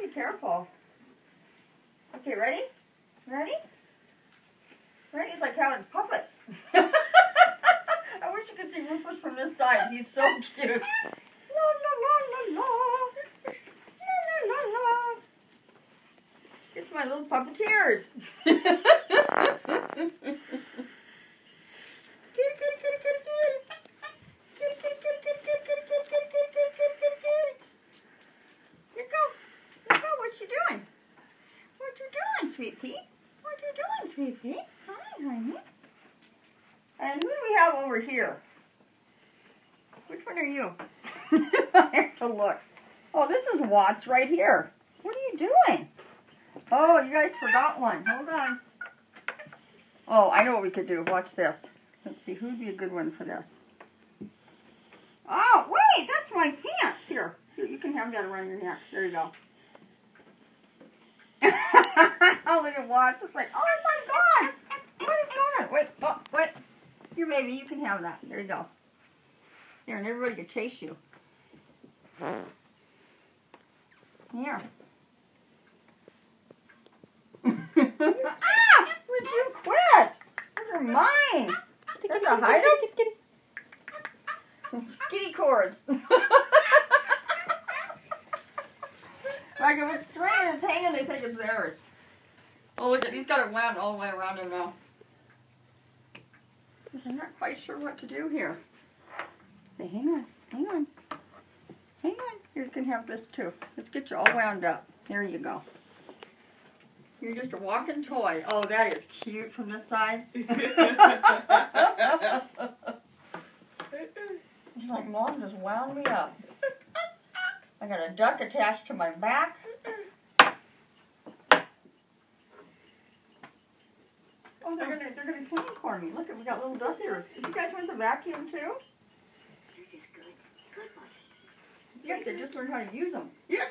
careful. Okay, ready? Ready? Ready? It's like having puppets. I wish you could see Rufus from this side. He's so cute. La la la la la. La la la la. It's my little puppeteers. Kitty, kitty, kitty, kitty, kitty. Kitty, kitty, kitty, kitty, kitty, kitty, kitty, kitty, kitty, kitty, kitty, kitty. Here you go. Here you go. What you doing? What you doing, Sweet Pea? What you doing, Sweet Pea? Hi, honey. And who do we have over here? Which one are you? I have to look. Oh, this is Watts right here. What are you doing? Oh, you guys forgot one. Hold on. Oh, I know what we could do. Watch this. Let's see, who would be a good one for this? Oh, wait, that's my pants. Here, you can have that around your neck. There you go. Oh, look at Watts. It's like, oh my God. What is going on? Wait, oh, wait. Here, baby, you can have that. There you go. Here, and everybody can chase you. Here. Ah! Would you quit? Those are mine. There's a hide them. Skitty cords. Like if it's string and it's hanging, they think it's theirs. Oh, look at, he's got it wound all the way around him now. Because I'm not quite sure what to do here. Hey, hang on, hang on. Hang on. Here, you can have this too. Let's get you all wound up. There you go. You're just a walking toy. Oh, that is cute from this side. It's like, Mom just wound me up. I got a duck attached to my back. Oh, they're gonna clean for me. Look, we got little dusters. Did you guys want the vacuum too? They're just good. Good ones. Yeah, they just learned how to use them. Yeah.